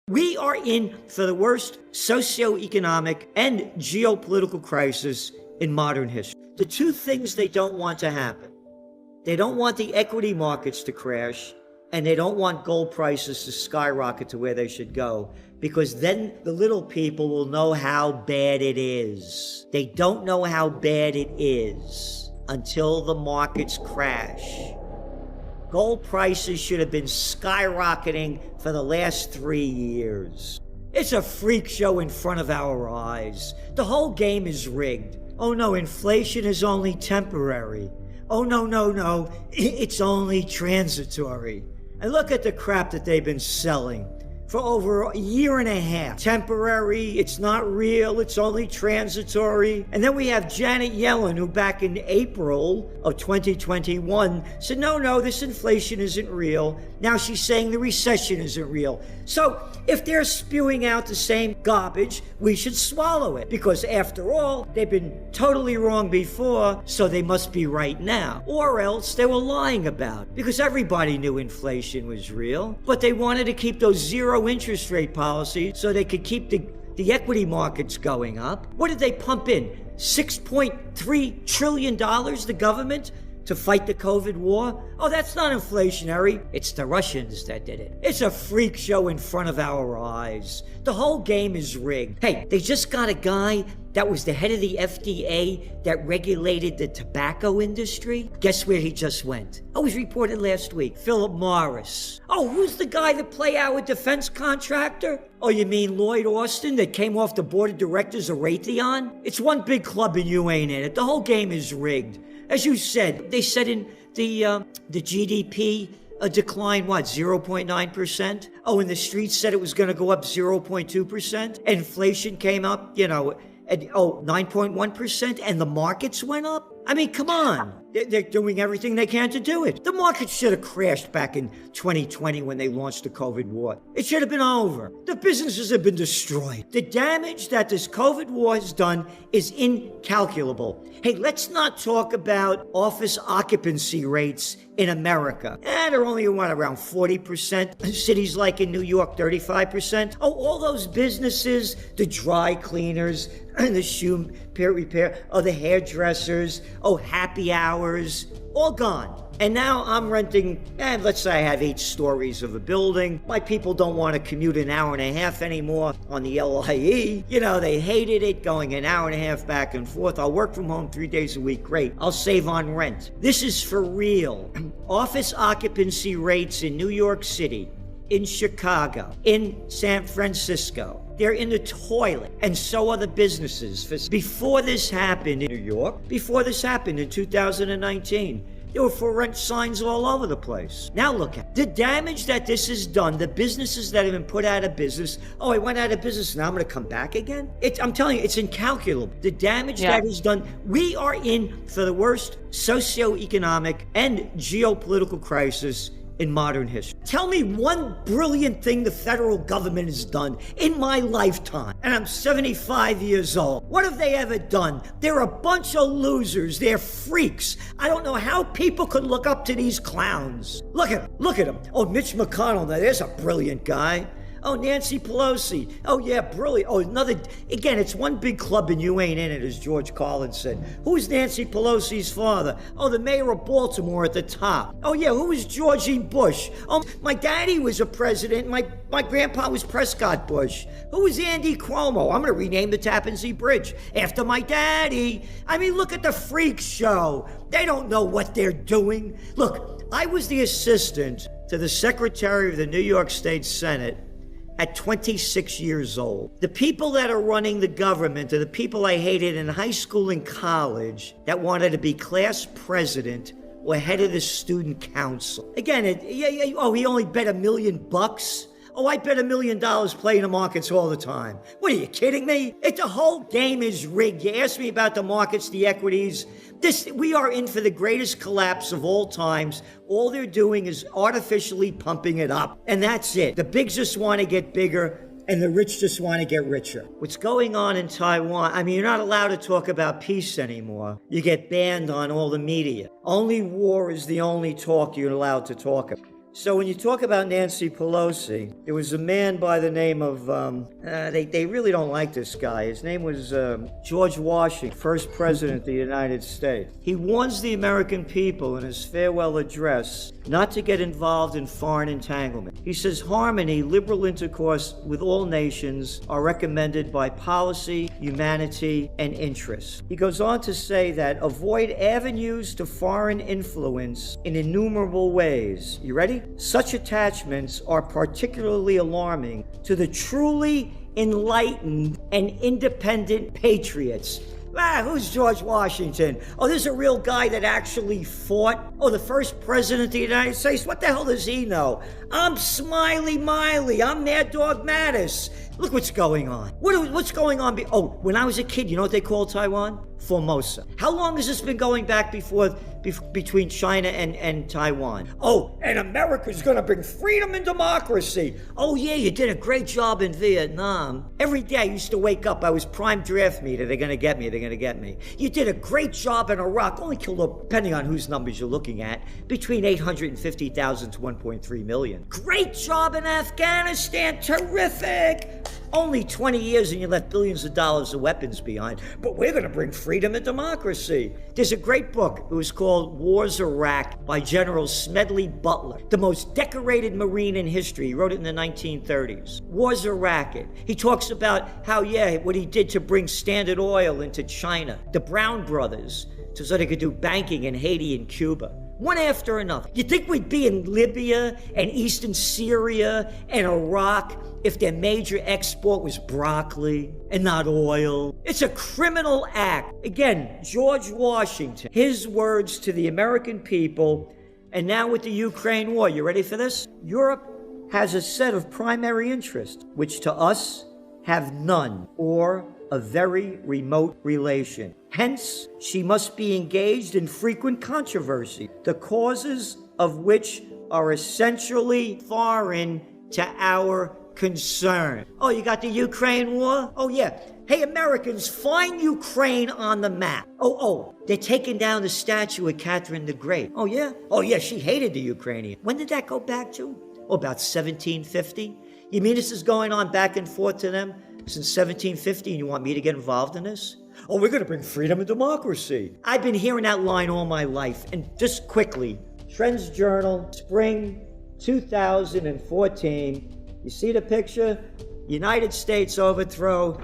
We are in for the worst socioeconomic and geopolitical crisis in modern history. The two things they don't want to happen. They don't want the equity markets to crash, and they don't want gold prices to skyrocket to where they should go, because then the little people will know how bad it is. They don't know how bad it is until the markets crash. Gold prices should have been skyrocketing for the last 3 years. It's a freak show in front of our eyes. The whole game is rigged. Oh no, inflation is only temporary. Oh no, it's only transitory. And look at the crap that they've been selling for over a year and a half. Temporary, it's not real, it's only transitory. And then we have Janet Yellen, who back in April of 2021 said, no, this inflation isn't real. Now she's saying the recession isn't real. So if they're spewing out the same garbage, we should swallow it. Because after all, they've been totally wrong before, so they must be right now. Or else they were lying about it. Because everybody knew inflation was real, but they wanted to keep those zero interest rate policies so they could keep the equity markets going up. What did they pump in? $6.3 trillion, the government, to fight the COVID war? Oh, that's not inflationary. It's the Russians that did it. It's a freak show in front of our eyes. The whole game is rigged. Hey, they just got a guy that was the head of the FDA that regulated the tobacco industry. Guess where he just went? Oh, it was reported last week. Philip Morris. Oh, who's the guy that play our defense contractor? Oh, you mean Lloyd Austin that came off the board of directors of Raytheon? It's one big club and you ain't in it. The whole game is rigged. As you said, they said in the GDP decline, 0.9%? Oh, and the streets said it was going to go up 0.2%. Inflation came up, at 9.1%, and the markets went up? I mean, come on. They're doing everything they can to do it. The market should have crashed back in 2020 when they launched the COVID war. It should have been over. The businesses have been destroyed. The damage that this COVID war has done is incalculable. Hey, let's not talk about office occupancy rates in America. They're only around 40%. Cities like in New York, 35%. Oh, all those businesses, the dry cleaners, and the shoe repair, the hairdressers, happy hours, all gone. And now I'm renting, let's say I have 8 stories of a building. My people don't want to commute an hour and a half anymore on the LIE. They hated it, going an hour and a half back and forth. I'll work from home 3 days a week. Great. I'll save on rent. This is for real. Office occupancy rates in New York City, in Chicago, in San Francisco, they're in the toilet, and so are the businesses. Before this happened in New York, before this happened in 2019, there were for rent signs all over the place. Now look at the damage that this has done, the businesses that have been put out of business. Oh, I went out of business, now I'm going to come back again? I'm telling you, it's incalculable. The damage that is done. We are in for the worst socioeconomic and geopolitical crisis in modern history. Tell me one brilliant thing the federal government has done in my lifetime. And I'm 75 years old. What have they ever done? They're a bunch of losers. They're freaks. I don't know how people could look up to these clowns. Look at them. Oh, Mitch McConnell, now there's a brilliant guy. Oh, Nancy Pelosi. Oh, yeah, brilliant. Oh, again, it's one big club and you ain't in it, as George Carlin said. Who's Nancy Pelosi's father? Oh, the mayor of Baltimore at the top. Oh, yeah, who was George E. Bush? Oh, my daddy was a president. My grandpa was Prescott Bush. Who was Andy Cuomo? I'm going to rename the Tappan Zee Bridge after my daddy. I mean, look at the freak show. They don't know what they're doing. Look, I was the assistant to the Secretary of the New York State Senate at 26 years old. The people that are running the government are the people I hated in high school and college that wanted to be class president or head of the student council. Again, he only bet $1 million. Oh, I bet $1 million playing the markets all the time. What, are you kidding me? The whole game is rigged. You asked me about the markets, the equities. We are in for the greatest collapse of all times. All they're doing is artificially pumping it up. And that's it. The bigs just want to get bigger, and the rich just want to get richer. What's going on in Taiwan, I mean, you're not allowed to talk about peace anymore. You get banned on all the media. Only war is the only talk you're allowed to talk about. So when you talk about Nancy Pelosi, there was a man by the name of, they really don't like this guy. His name was George Washington, first president of the United States. He warns the American people in his farewell address not to get involved in foreign entanglement. He says harmony, liberal intercourse with all nations are recommended by policy, humanity, and interest. He goes on to say that avoid avenues to foreign influence in innumerable ways. You ready? Such attachments are particularly alarming to the truly enlightened and independent patriots. Who's George Washington? Oh, this is a real guy that actually fought. Oh, the first president of the United States. What the hell does he know? I'm Smiley Miley. I'm Mad Dog Mattis. Look what's going on. What's going on? When I was a kid, you know what they called Taiwan? Formosa. How long has this been going back between China and Taiwan? Oh, and America's gonna bring freedom and democracy. Oh yeah, you did a great job in Vietnam. Every day I used to wake up, I was prime draft meter. They're gonna get me. You did a great job in Iraq. Only killed, depending on whose numbers you're looking at, between 850,000 to 1.3 million. Great job in Afghanistan. Terrific. Only 20 years and you left billions of dollars of weapons behind. But we're going to bring freedom and democracy. There's a great book. It was called Wars Iraq by General Smedley Butler, the most decorated Marine in history. He wrote it in the 1930s. Wars Iraq. He talks about how, what he did to bring Standard Oil into China, the Brown brothers, so they could do banking in Haiti and Cuba. One after another. You think we'd be in Libya and eastern Syria and Iraq if their major export was broccoli and not oil? It's a criminal act. Again, George Washington, his words to the American people, and now with the Ukraine war. You ready for this? Europe has a set of primary interests, which to us have none or a very remote relation. Hence, she must be engaged in frequent controversy, the causes of which are essentially foreign to our concern. Oh, you got the Ukraine war? Oh, yeah. Hey, Americans, find Ukraine on the map. Oh, they're taking down the statue of Catherine the Great. Oh, yeah? Oh, yeah, she hated the Ukrainians. When did that go back to? Oh, about 1750? You mean this is going on back and forth to them since 1750, and you want me to get involved in this? Oh, we're going to bring freedom and democracy. I've been hearing that line all my life. And just quickly, Trends Journal, spring 2014. You see the picture? United States overthrow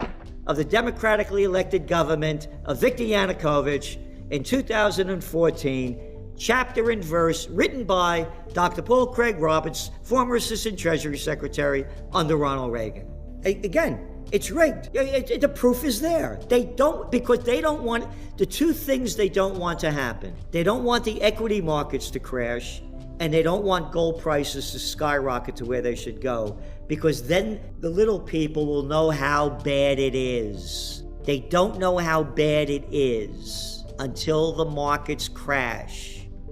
of the democratically elected government of Viktor Yanukovych in 2014. Chapter and verse written by Dr. Paul Craig Roberts, former Assistant Treasury Secretary under Ronald Reagan. Again, it's rigged. The proof is there. Because they don't want, the two things they don't want to happen. They don't want the equity markets to crash, and they don't want gold prices to skyrocket to where they should go, because then the little people will know how bad it is. They don't know how bad it is until the markets crash.